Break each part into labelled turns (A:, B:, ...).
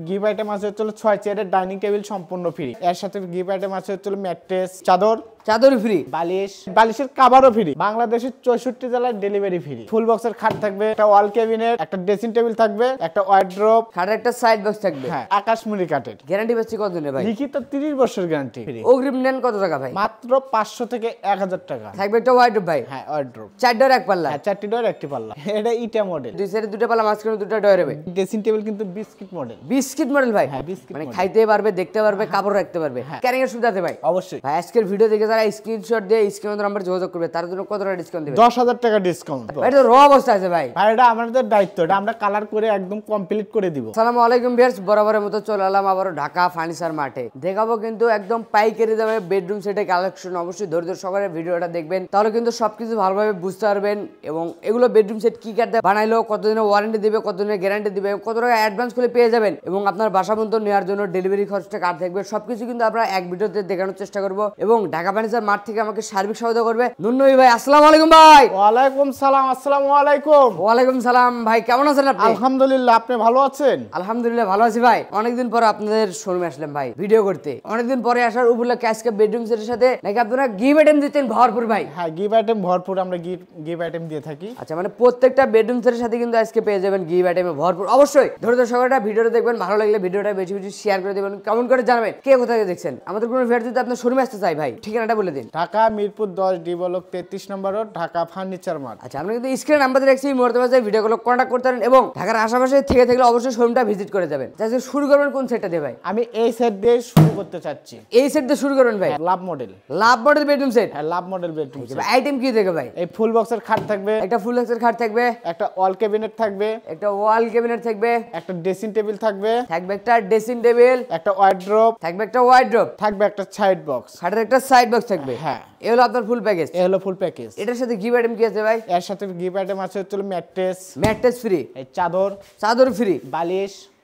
A: Gift item আছে হচ্ছে 6 চেয়ারের ডাইনিং টেবিল সম্পূর্ণ ফ্রি। এর সাথে গিফট আইটেম আছে হচ্ছে ম্যাট্রেস, চাদর ফ্রি, বালিশের কভারও ফ্রি। বাংলাদেশের 64 জেলায় ডেলিভারি ফ্রি। ফুল বক্সের খাট থাকবে, একটা ওয়াল ক্যাবিনেট, একটা ড্রেসিং টেবিল থাকবে, একটা ওয়ার্ড্রোব,
B: খাটের একটা সাইড বক্স থাকবে।
A: হ্যাঁ, আকাশমণি কাঠের।
B: গ্যারান্টি পাচ্ছি কতদিনের ভাই?
A: লিখিত 30 বছর গ্যারান্টি।
B: অগ্রিম নেন কত টাকা ভাই?
A: মাত্র 500 থেকে 1000 টাকা।
B: থাকবে একটা ওয়ার্ড্রোব ভাই।
A: হ্যাঁ, ওয়ার্ড্রোব,
B: 4 ডোর এক পাল্লা।
A: হ্যাঁ, 4টি ডোর একটি পাল্লা। এটা ইটা মডেল,
B: দুই সাইডে দুটো পাল্লা, মাঝখানে দুটো ডোর হবে।
A: ড্রেসিং টেবিল কিন্তু বিস্কিট মডেল।
B: বিস্কিট মডেল ভাই?
A: হ্যাঁ, বিস্কিট
B: মানে খাইতে পারবে, দেখতে পারবে, কাপড় রাখতে পারবে, ক্যারিং এর সুবিধা আছে ভাই?
A: অবশ্যই
B: ভাই আজকের ভিডিও দেখে যারা স্ক্রিনশট দিয়ে স্ক্রিনের নাম্বার যোগাযোগ করবে তার জন্য কত টাকা ডিসকাউন্ট দিবেন?
A: 10,000 টাকা ডিসকাউন্ট।
B: এটা তো র অবস্থা আছে ভাই।
A: ভাই এটা আমাদের দায়িত্ব, এটা আমরা কালার করে একদম কমপ্লিট করে দিব।
B: আসসালামু আলাইকুম ভিউয়ার্স, বরাবরের মতো চলে এলাম আবার ঢাকা ফার্নিচার মার্টে। দেখাবো কিন্তু একদম পাইকারি দামে বেডরুম সেটের কালেকশন। অবশ্যই ধৈর্য সহকারে ভিডিওটা দেখবেন, তাহলে কিন্তু সবকিছু ভালোভাবে বুঝতে পারবেন। এবং এগুলো বেডরুম সেট কি কাঠ দিয়ে বানাইলো, কতদিনের ওয়ারেন্টি দিবে, কতদিনের গ্যারান্টি দিবে, কত টাকা অ্যাডভান্স করে পেয়ে যাবেন, এবং আপনার বাসা পর্যন্ত নেওয়ার জন্য ডেলিভারি খরচটা কাট থাকবে। সবকিছু কিন্তু আমরা এক ভিডিওতে দেখানোর চেষ্টা করবো। এবং ঢাকা ফার্নিচার মার্ট থেকে আমাকে সার্বিক সহায়তা করবে নুন্নবী ভাই। আসসালামু আলাইকুম ভাই।
A: ওয়ালাইকুম সালাম। আসসালামু আলাইকুম।
B: ওয়ালাইকুম সালাম ভাই, কেমন আছেন আপনি?
A: আলহামদুলিল্লাহ, আপনি ভালো আছেন?
B: আলহামদুলিল্লাহ ভালো আছি ভাই। অনেকদিন পর আপনাদের শোরুমে আসলাম ভাই ভিডিও করতে। অনেকদিন পরে আসার উপলক্ষে আজকে বেডরুম সেটের সাথে নাকি আপনারা গিফট আইটেম দিতেন ভরপুর ভাই?
A: হ্যাঁ, গিফট আইটেম ভরপুর, আমরা গিফট আইটেম দিয়ে থাকি।
B: আচ্ছা, মানে প্রত্যেকটা বেডরুম সেটের সাথে কিন্তু আজকে পেয়ে যাবেন গিফট আইটেমে ভরপুর। অবশ্যই ধৈর্য সহকারে ভিডিওটা দেখবেন, ভালো লাগলে ভিডিওটা বেশি বেশি শেয়ার করে দিবেন, কমেন্ট করে জানাবেন কে কোথা থেকে দেখছেন। আমাদের কোনো ভিডিও যদি আপনার শোরুমে আসতে চাই ভাই, ঠিকানাটা বলে দিন।
A: ঢাকা মিরপুর 10 ডি ব্লক 33 নম্বর রোড, ঢাকা ফার্নিচার মার্ট।
B: আচ্ছা, আপনি কিন্তু স্ক্রিনে নাম্বার দেখছি, মুহূর্তে মাঝে ভিডিওগুলো কন্ট্যাক্ট করতে পারেন, এবং ঢাকার আশেপাশে থেকে থাকলে অবশ্যই শোরুমটা ভিজিট করে যাবেন। আজকে শুরু করবেন কোন সেটটা দিয়ে ভাই?
A: আমি এই সেট দিয়ে শুরু করতে চাচ্ছি।
B: এই সেট দিয়ে শুরু করবেন ভাই?
A: Love model.
B: Love model bedroom set?
A: হ্যাঁ, love model bedroom set.
B: Item কি দেখে ভাই?
A: এই ফুল বক্সের খাট থাকবে,
B: একটা ফুল বক্সের খাট থাকবে,
A: একটা ওয়াল ক্যাবিনেট থাকবে,
B: একটা ওয়াল ক্যাবিনেট থাকবে,
A: একটা ড্রেসিং টেবিল থাকবে,
B: থাকবে একটা ড্রেসিং টেবিল,
A: একটা ওয়ার্ড্রোব,
B: থাকবে একটা ওয়ার্ড্রোব,
A: থাকবে একটা সাইড বক্স,
B: খাটের একটা সাইড বক্স থাকবে।
A: হ্যাঁ,
B: এই হলো আপনার ফুল প্যাকেজ।
A: এই হলো ফুল প্যাকেজ।
B: এটার সাথে গিফট আইটেম কি আছে ভাই?
A: এর সাথে গিফট আইটেম আছে হচ্ছে
B: ম্যাট্রেস ফ্রি,
A: এই চাদর
B: ফ্রি,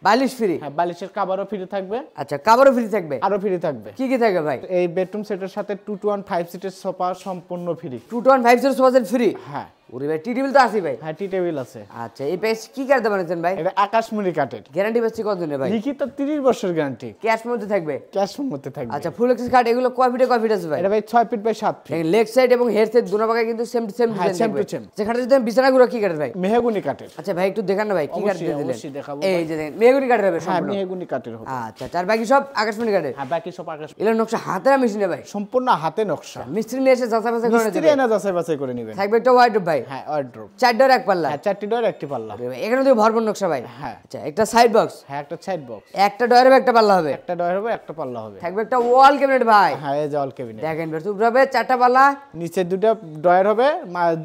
B: বালিশ ফ্রি।
A: হ্যাঁ, বালিশের কভারও ফ্রি থাকবে।
B: আচ্ছা, কাভারও ফ্রি থাকবে?
A: আরো ফ্রি থাকবে।
B: কি কি থাকবে ভাই?
A: এই বেডরুম সেটের সাথে 2 to 1 5 সিটের সোফা সম্পূর্ণ free.
B: 2 to 1 5 seater sofa set free?
A: হ্যাঁ।
B: ওরে ভাই, টি টেবিল তো আছে ভাই?
A: হ্যাঁ, টি টেবিল আছে।
B: আচ্ছা, এই প্যাকেজ কি কাটতে বানাচ্ছেন ভাই?
A: এটা আকাশমণি কাঠের।
B: গ্যারান্টি পাচ্ছি কতদিনের ভাই?
A: লিখিত 30 বছর গ্যারান্টি।
B: ক্যাশ মধ্যে থাকবে?
A: ক্যাশ মধ্যে থাকবে।
B: আচ্ছা, ফুল এক্সেস কাট এগুলো কয় ফিটে কয় ফিট আছে ভাই?
A: এটা ভাই 6 feet by 7 feet.
B: Leg side এবং হেড সাইড দুটো ভাগে কিন্তু সেম ডিজাইন থাকবে। যেখানে যদি বিছানাগুলো কি কাটের ভাই?
A: মেহগনি কাঠের।
B: আচ্ছা ভাই, একটু দেখান না ভাই কি কাট দিয়ে দিলেন?
A: অবশ্যই দেখাবো।
B: এই যে দেখেন মেহগনি কাঠের হবে
A: হ্যাঁ,
B: সম্পূর্ণ।
A: মেহগনি কাঠের হবে।
B: আচ্ছা, তার বাকি সব আকাশমণি কাঠের?
A: হ্যাঁ, বাকি সব আকাশ।
B: এগুলো নকশা হাতের মেশিনে ভাই?
A: সম্পূর্ণ হাতে নকশা।
B: মিস্ত্রি নিয়ে এসে যাচাই বাছাই করে
A: মিস্ত্রি এনে যাচাই বাছাই করে নেবেন।
B: থাকবে একটা ওয়ার্ড্রোব ভাই?
A: হ্যাঁ, ওয়ার্ড্রোব,
B: 4 ডোর এক পাল্লা?
A: হ্যাঁ, 4টি ডোর একটি পাল্লা।
B: এখানে তো ভরপুর নকশা ভাই।
A: হ্যাঁ।
B: আচ্ছা, একটা সাইড বক্স?
A: হ্যাঁ, একটা সাইড বক্স।
B: একটা ডোরের একটা পাল্লা হবে?
A: একটা ডোর হবে, একটা পাল্লা হবে।
B: থাকবে একটা ওয়াল ক্যাবিনেট ভাই?
A: হ্যাঁ, এই যে ওয়াল ক্যাবিনেট।
B: দেখেন বেশ উপরে 4টা পাল্লা,
A: নিচে 2টা ডয়ার হবে,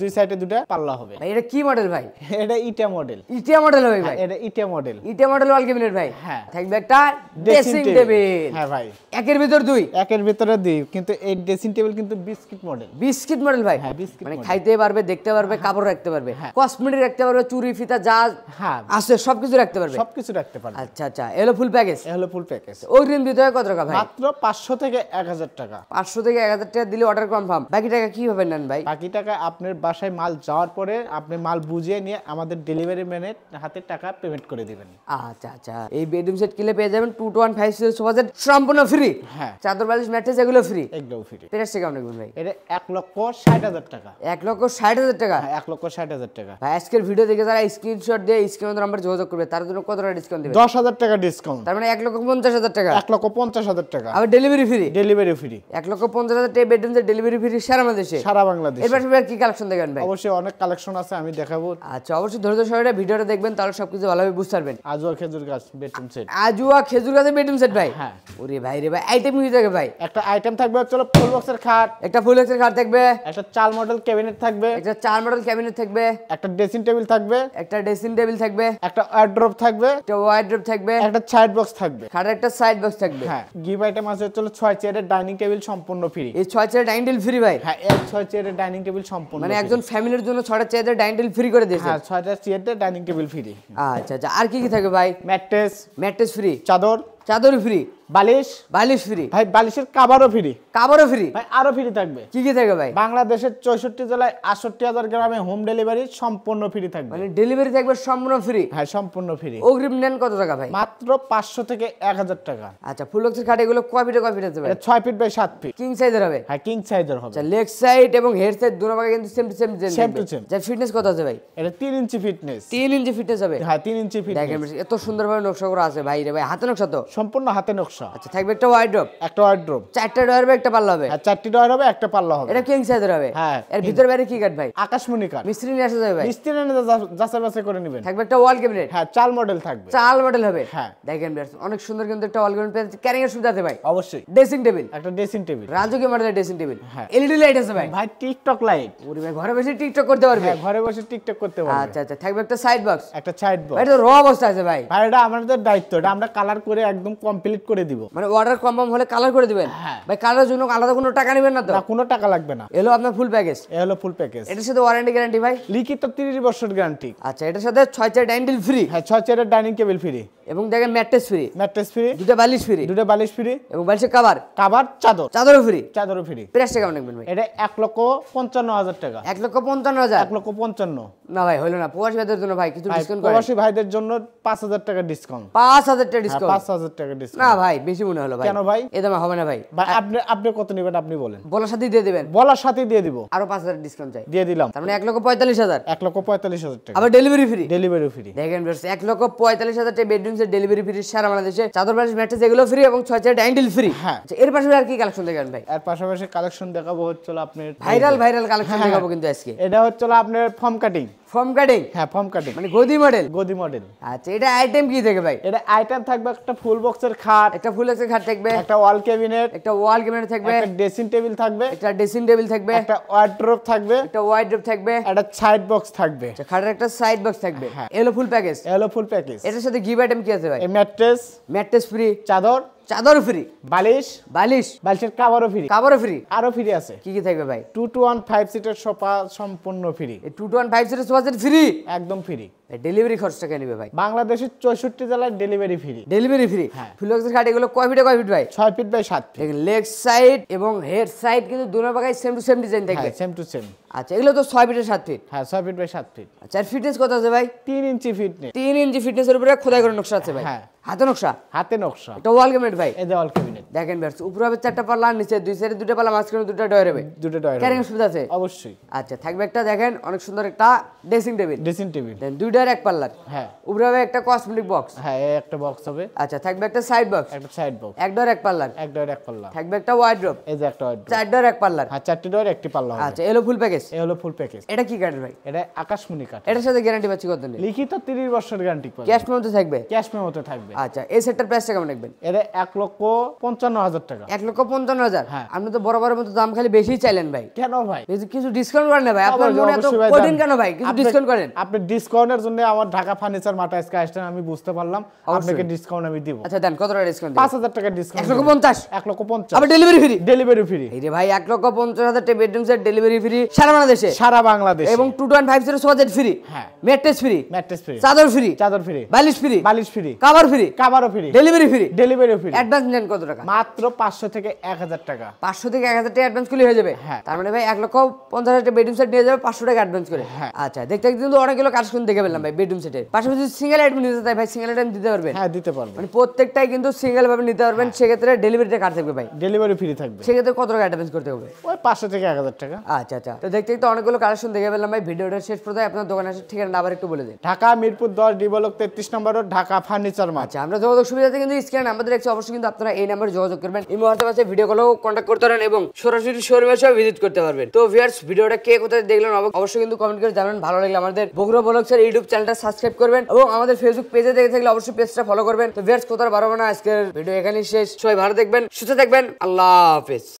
A: দুই সাইডে 2টা পাল্লা হবে।
B: ভাই এটা কি মডেল ভাই?
A: এটা ইটা মডেল।
B: ইটিয়া মডেল হবে ভাই?
A: এটা ইটা মডেল।
B: ইটিয়া মডেল ওয়াল ক্যাবিনেট ভাই?
A: হ্যাঁ।
B: থাকবে একটা ড্রেসিং টেবিল?
A: হ্যাঁ ভাই,
B: একের ভিতর দুই?
A: একের ভিতরে দুই, কিন্তু এই ড্রেসিং টেবিল কিন্তু বিস্কিট মডেল।
B: বিস্কিট মডেল ভাই?
A: হ্যাঁ, বিস্কিট
B: মানে
A: মডেল।
B: খাইতে পারবে, দেখতে পারবে, কাপড় রাখতে পারবে, কসমেটিক রাখতে পারবে, চুড়ি ফিতা যা
A: হ্যাঁ
B: আছে সবকিছু রাখতে পারবে?
A: সবকিছু রাখতে পারবে।
B: আচ্ছা আচ্ছা, এলো ফুল প্যাকেজ?
A: এই হলো ফুল প্যাকেজ।
B: অগ্রিম দিতে হয় কত টাকা ভাই?
A: মাত্র 500 থেকে 1000 টাকা।
B: 500 থেকে 1000 টাকা দিলে অর্ডার কনফার্ম। বাকি টাকা কিভাবে নেন ভাই?
A: বাকি টাকা আপনার বাসায় মাল যাওয়ার পরে আপনি মাল বুঝিয়ে নিয়ে আমাদের ডেলিভারি ম্যানের হাতে টাকা পেমেন্ট করে দিবেন।
B: আচ্ছা আচ্ছা, এই বেডরুম সেট কিলে পেয়ে যাবেন 2 to 1 5 সিটার সোফা সেট সম্পূর্ণ ফ্রি?
A: হ্যাঁ,
B: চাদর বালিশ ম্যাট্রেস এগুলো ফ্রি?
A: একদম ফ্রি।
B: প্রাইসটা কেমন রাখবেন ভাই?
A: এটা 1,60,000 টাকা।
B: 1,60,000 টাকা?
A: হ্যাঁ, 1,60,000 টাকা।
B: ভাই আজকের ভিডিও দেখে যারা স্ক্রিনশট দিয়ে স্ক্রিনের নাম্বার যোগাযোগ করবে তার জন্য কত টাকা ডিসকাউন্ট দিবেন?
A: 10,000 টাকা ডিসকাউন্ট।
B: তার মানে 1,50,000 টাকা?
A: 1,50,000 টাকা।
B: আর ডেলিভারি ফ্রি?
A: Delivery free.
B: 1,50,000 টাকা বেডরুম সেট ডেলিভারি ফ্রি সারা বাংলাদেশে?
A: সারা বাংলাদেশ।
B: এরপর কি কালেকশন দেখবেন ভাই?
A: অবশ্যই অনেক কালেকশন আছে, আমি দেখাবো।
B: আচ্ছা, অবশ্যই ধৈর্য সহকারে ভিডিওটা দেখবেন, তাহলে সবকিছু ভালোভাবে বুঝতে পারবেন।
A: আজওয়া খেজুর গাছ বেডরুম সেট।
B: আজুয়া খেজুর গাছের বেডরুম সেট ভাই?
A: হ্যাঁ।
B: ওরে ভাই রে ভাই, আইটেম কি থাকে ভাই?
A: একটা আইটেম থাকবে হচ্ছে ফুল বক্সের খাট,
B: একটা ফুল এক্সের খাট থাকবে,
A: একটা চাল মডেল ক্যাবিনেট থাকবে,
B: একটা 4 মডেল ক্যাবিনেট থাকবে,
A: একটা ড্রেসিং টেবিল থাকবে,
B: একটা ড্রেসিং টেবিল থাকবে,
A: একটা ওয়ার্ড্রোব থাকবে,
B: একটা ওয়ার্ড্রোব থাকবে,
A: একটা সাইড বক্স থাকবে।
B: খাটের একটা সাইড বক্স থাকবে।
A: হ্যাঁ, গিফট আইটেম আছে হচ্ছে 6 চেয়ারের ডাইনিং টেবিল সম্পূর্ণ ফ্রি।
B: এই 6 চেয়ার ডাইনিং টেবিল ফ্রি ভাই?
A: হ্যাঁ, এই 6 চেয়ারের ডাইনিং টেবিল সম্পূর্ণ
B: মানে একজন ফ্যামিলির জন্য 6টা চেয়ারের ডাইনিং টেবিল ফ্রি করে দিয়েছে?
A: হ্যাঁ, 6টা চেয়ারের ডাইনিং টেবিল ফ্রি।
B: আচ্ছা আচ্ছা, আর কি কি থাকে ভাই?
A: ম্যাট্রেস
B: ম্যাট্রেস ফ্রি,
A: চাদর
B: চাদর ফ্রি,
A: বালিশ
B: বালিশ ফ্রি,
A: ভাই বালিশের কভারও ফ্রি।
B: কাভারও ফ্রি
A: ভাই আরো ফ্রি থাকবে।
B: কি কি থাকে ভাই?
A: বাংলাদেশের 64 জেলায় 68,000 গ্রামে হোম ডেলিভারি সম্পূর্ণ ফ্রি থাকবে।
B: মানে ডেলিভারি থাকবে সম্পূর্ণ ফ্রি?
A: হ্যাঁ সম্পূর্ণ ফ্রি।
B: অগ্রিম নেন কত টাকা ভাই?
A: মাত্র 500 থেকে 1000 টাকা।
B: আচ্ছা ফুল বক্সের খাট এগুলো কয় ফিটে আছে ভাই?
A: এটা 6 ফিট বাই 7 ফিট।
B: কিং সাইজের হবে?
A: হ্যাঁ কিং সাইজের হবে।
B: আচ্ছা লেগ সাইড এবং হেড সাইড দুটো ভাগে কিন্তু same to same design
A: Same to same।
B: যা ফিটনেস কত আছে ভাই?
A: এটা 3 ইঞ্চি ফিটনেস।
B: 3 ইঞ্চি ফিটনেস হবে?
A: হ্যাঁ 3 ইঞ্চি ফিটনেস।
B: দেখেন এত সুন্দরভাবে নকশা করা আছে ভাই রে ভাই, হাতে নকশা তো?
A: সম্পূর্ণ হাতে নকশা।
B: আচ্ছা থাকবে একটা ওয়ার্ডরোব,
A: একটা ওয়ার্ডরোব,
B: 4টা ডয়ার হবে, একটা পাল্লা হবে।
A: হ্যাঁ 4টি ডয়ার হবে, একটা পাল্লা হবে।
B: এটা কিং সাইজের হবে?
A: হ্যাঁ।
B: এর ভিতরে বাইরে কি কাট ভাই?
A: আকাশমণি কাঠ।
B: মিস্ত্রি নিয়ে আসা যাবে ভাই?
A: মিস্ত্রি এনে যাচাই বাছাই করে নেবেন।
B: থাকবে একটা ওয়াল ক্যাবিনেট।
A: হ্যাঁ চাল মডেল থাকবে।
B: চাল মডেল হবে?
A: হ্যাঁ।
B: দেখেন অনেক সুন্দর কিন্তু একটা ওয়াল ক্যাবিনেট পেয়েছে, ক্যারিং এর সুবিধা আছে ভাই?
A: অবশ্যই।
B: ড্রেসিং টেবিল,
A: একটা ড্রেসিং টেবিল,
B: রাজকীয় মডেলের ড্রেসিং টেবিল।
A: হ্যাঁ।
B: এলইডি লাইট আছে ভাই?
A: ভাই টিকটক লাইট।
B: ওরে ভাই ঘরে বসে টিকটক করতে পারবে?
A: হ্যাঁ ঘরে বসে টিকটক করতে পারবে।
B: আচ্ছা আচ্ছা থাকবে একটা সাইড বক্স।
A: একটা সাইড বক্স।
B: ভাই এটা র অবস্থা আছে ভাই?
A: ভাই এটা আমাদের দায়িত্ব, এটা আমরা কালার করে একদম কমপ্লিট করে দিব।
B: মানে অর্ডার কনফার্ম হলে কালার করে দিবেন?
A: হ্যাঁ।
B: ভাই কালারের জন্য আলাদা কোনো টাকা নেবেন না তো?
A: না কোনো টাকা লাগবে না।
B: এলো আপনার ফুল প্যাকেজ?
A: এ হলো ফুল প্যাকেজ।
B: এটার সাথে ওয়ারেন্টি গ্যারান্টি ভাই?
A: লিখিত 30 বছর গ্যারান্টি।
B: আচ্ছা এটার সাথে 6 ডাইনিং ফ্রি?
A: হ্যাঁ 6 চেয়ারের ডাইনিং টেবিল ফ্রি
B: এবং দেখেন ম্যাট্রেস ফ্রি,
A: ম্যাট্রেস ফ্রি,
B: দুটো বালিশ ফ্রি,
A: দুটো বালিশ ফ্রি
B: এবং বালিশের কভার,
A: কভার, চাদর,
B: চাদরও ফ্রি,
A: চাদরও ফ্রি।
B: প্রাইসটা কেমন রাখবেন ভাই?
A: এটা 1,55,000 টাকা।
B: 1,55,000?
A: 1,55,000।
B: না ভাই হলো না, প্রবাসী ভাইদের জন্য ভাই কিছু ডিসকাউন্ট করেন?
A: প্রবাসী ভাইদের জন্য 5,000 টাকা ডিসকাউন্ট।
B: 5,000 টাকা ডিসকাউন্ট?
A: 5,000 টাকা ডিসকাউন্ট।
B: না ভাই বেশি মনে হলো ভাই।
A: কেন ভাই?
B: এ দামে হবে না ভাই।
A: ভাই আপনি কত নেবেন আপনি বলেন।
B: বলার সাথে দিয়ে দিবেন?
A: বলার সাথে দিয়ে দিব।
B: আরো 5,000 ডিসকাউন্ট চাই?
A: দিয়ে দিলাম।
B: তার মানে 1,45,000?
A: 1,45,000 টাকা।
B: আবার ডেলিভারি ফ্রি?
A: Delivery free.
B: দেখেন 1,45,000 টাকা বেডরুম সেট ডেলিভারি ফ্রি সারা বাংলাদেশে, চাদর বালিশ ম্যাট্রেস এগুলো ফ্রি এবং 6 ডাইনিং ফ্রি।
A: হ্যাঁ।
B: এর পাশে আর কি কালেকশন দেখেন ভাই?
A: এর পাশাপাশি কালেকশন দেখাবো হচ্ছে আপনার
B: ভাইরাল কালেকশন দেখাবো কিন্তু আজকে।
A: এটা হচ্ছে আপনার ফর্ম কাটিং।
B: Form cutting?
A: হ্যাঁ ফর্ম কাটিং
B: মানে গদি মডেল?
A: গদি মডেল।
B: আচ্ছা এটা আইটেম কি থাকে ভাই?
A: এটা আইটেম থাকবে একটা ফুল বক্সের খাট,
B: একটা ফুল বক্সের খাট থাকবে,
A: একটা ওয়াল ক্যাবিনেট,
B: একটা ওয়াল ক্যাবিনেট থাকবে,
A: একটা ড্রেসিং টেবিল থাকবে,
B: একটা ড্রেসিং টেবিল থাকবে,
A: একটা ওয়ার্ডরোব থাকবে,
B: একটা ওয়ার্ডরোব থাকবে,
A: একটা সাইড বক্স থাকবে,
B: আচ্ছা খাটের একটা সাইড বক্স থাকবে।
A: হ্যাঁ।
B: এলো ফুল প্যাকেজ?
A: এলো ফুল প্যাকেজ।
B: এটার সাথে গিফট আইটেম কি আছে ভাই?
A: এই ম্যাট্রেস,
B: ম্যাট্রেস ফ্রি,
A: চাদর,
B: চাদর ফ্রি,
A: বালিশ,
B: বালিশ,
A: বালিশের কভারও ফ্রি,
B: কাভারও ফ্রি।
A: আরো ফ্রি আছে।
B: কি কি থাকবে ভাই?
A: 2 to 1 5 সিটের সোফা সম্পূর্ণ ফ্রি,
B: এই 2 to 1 5 সিটের সোফা সেট ফ্রি?
A: একদম ফ্রি।
B: ডেলিভারি খরচটা কে নেবে ভাই?
A: বাংলাদেশের 64 জেলায় ডেলিভারি ফ্রি।
B: Delivery free?
A: হ্যাঁ।
B: ফুল বক্সের খাট এগুলো কয় ফিটে ভাই?
A: 6 ফিট বাই 7 ফিট।
B: দেখেন লেগ সাইড এবং হেড সাইড কিন্তু দুটো ভাগায় সেম টু সেম ডিজাইন থাকবে।
A: হ্যাঁ সেম টু সেম।
B: আচ্ছা এগুলো তো 6 ফিটে 7 ফিট?
A: হ্যাঁ 6 ফিট বাই 7 ফিট।
B: আচ্ছা আর ফিটনেস কত আছে ভাই?
A: 3 ইঞ্চি ফিটনেস।
B: 3 ইঞ্চি ফিটনেসের উপরে খোদাই করে নকশা আছে ভাই?
A: হ্যাঁ।
B: হাতে নকশা?
A: হাতে নকশা।
B: এটা ওয়াল ক্যাবিনেট ভাই?
A: এই যে ওয়াল ক্যাবিনেট।
B: দেখেন বেশ উপরে হবে 4টা পাল্লা, নিচে 2 সাইডে 2টা পাল্লা, মাঝখানে 2টা ডয়ার হবে।
A: দুটো ডয়ার।
B: ক্যারিং এর সুবিধা আছে?
A: অবশ্যই।
B: আচ্ছা থাকবে একটা দেখেন অনেক সুন্দর একটা ড্রেসিং টেবিল,
A: ড্রেসিং টেবিল।
B: দেন 2 ডয়ার 1 পাল্লার।
A: হ্যাঁ।
B: উপরে হবে একটা কসমেটিক বক্স।
A: হ্যাঁ এই একটা বক্স হবে।
B: আচ্ছা থাকবে একটা সাইড বক্স,
A: একটা সাইড বক্স,
B: 1 ডয়ার 1 পাল্লার।
A: এক ডয়ার এক পাল্লা।
B: থাকবে একটা ওয়ার্ডরোব,
A: এই যে একটা ওয়ার্ডরোব।
B: 4 ডয়ার 1 পাল্লার।
A: হ্যাঁ 4টি ডয়ার একটি পাল্লা হবে।
B: আচ্ছা এলো ফুল প্যাকেজ?
A: এই হলো ফুল প্যাকেজ।
B: এটা কি কাটের ভাই?
A: এটা আকাশমণি কাঠ।
B: এটার সাথে গ্যারান্টি পাচ্ছি কত দিন?
A: লিখিত 30 বছর গ্যারান্টি পাবেন।
B: ক্যাশ মেমোতে থাকবে?
A: ক্যাশ মেমোতে থাকবে।
B: আচ্ছা এই সেটটার প্রাইসটা কেমন রাখবেন?
A: এটা 1,55,000 টাকা।
B: 1,55,000?
A: হ্যাঁ।
B: আপনি তো বরাবরের মতো দাম খালি বেশিই চাইলেন ভাই।
A: কেন ভাই?
B: কিছু ডিসকাউন্ট করেন না ভাই? আপনার
A: অবশ্যই,
B: মনে এত
A: অবশ্যই ভাই,
B: কঠিন
A: দাম।
B: কেন ভাই? কিছু
A: আপনি-
B: ডিসকাউন্ট করেন।
A: আপনি ডিসকাউন্টের জন্য আমার ঢাকা ফার্নিচার মার্ট আজকে আসছেন, আমি বুঝতে পারলাম। আপনাকে ডিসকাউন্ট আমি দিব।
B: আচ্ছা দেন কত টাকা ডিসকাউন্ট?
A: 5,000 টাকা ডিসকাউন্ট।
B: 1,50,000?
A: 1,50,000।
B: আবার ডেলিভারি ফ্রি?
A: Delivery free.
B: এই রে ভাই 1,50,000 টাকা বেডরুম সেট ডেলিভারি ফ্রি সারা বাংলাদেশে?
A: সারা বাংলাদেশ।
B: এবং 2 to 1 5 0 সোফা সেট ফ্রি?
A: হ্যাঁ।
B: Mattress free?
A: Mattress free.
B: চাদর ফ্রি?
A: চাদর ফ্রি।
B: বালিশ ফ্রি?
A: বালিশ ফ্রি।
B: Cover free?
A: কভারও free.
B: Delivery free?
A: Delivery free.
B: Advance নেন কত টাকা?
A: মাত্র 500 থেকে 1,000 টাকা।
B: 500 থেকে 1,000 টাকা অ্যাডভান্স করলে হয়ে যাবে?
A: হ্যাঁ।
B: তার মানে ভাই 1,50,000 টাকা বেডরুম সেট নিয়ে যাবে 500 টাকা অ্যাডভান্স করে।
A: হ্যাঁ।
B: আচ্ছা দেখতে দেখতে কিন্তু অনেকগুলো কালেকশন দেখে ফেললাম ভাই বেডরুম সেটের। পাশাপাশি সিঙ্গেল আইটেম নিতে চাই ভাই, সিঙ্গেল আইটেম দিতে পারবেন?
A: হ্যাঁ দিতে পারবো।
B: মানে প্রত্যেকটাই কিন্তু সিঙ্গেল ভাবে নিতে পারবেন, সেক্ষেত্রে ডেলিভারিটা কার থাকবে ভাই?
A: ডেলিভারি ফ্রি থাকবে।
B: সেক্ষেত্রে কত টাকা অ্যাডভান্স করতে হবে?
A: ওই 500 থেকে 1,000 টাকা।
B: আচ্ছা আচ্ছা তো দেখতে দেখতে অনেকগুলো কালেকশন দেখে ফেললাম ভাই। ভিডিওটা শেষ পর্যন্ত আপনার দোকানে আসার ঠিকানা আবার একটু বলে দিন।
A: ঢাকা মিরপুর 10 ডি ব্লক 33 নম্বর রোড, ঢাকা ফার্নিচার মার্ট।
B: আচ্ছা আমরা যোগাযোগ সুবিধাতে কিন্তু স্ক্রিনে নাম্বার দেখছি, অবশ্যই কিন্তু আপনারা এই নাম্বারে যোগাযোগ করবেন। এই মুহূর্তে পাশে ভিডিও কলেও কন্ট্যাক্ট করতে পারেন এবং সরাসরি শোরুমে এসে ভিজিট করতে পারবেন। তো ভিউয়ার্স ভিডিওটা কে কোথায় দেখলেন অবশ্যই কিন্তু কমেন্ট করে জানাবেন। ভালো লাগলে আমাদের বগুড়া ব্লগসের ইউটিউব চ্যানেলটা সাবস্ক্রাইব করবেন এবং আমাদের ফেসবুক পেজে দেখে থাকলে অবশ্যই পেজটা ফলো করবেন। তো ভিউয়ার্স কোথাও বাড়াবো না, আজকের ভিডিও এখানেই শেষ। সবাই ভালো দেখবেন, সুস্থ থাকবেন, আল্লাহ হাফেজ।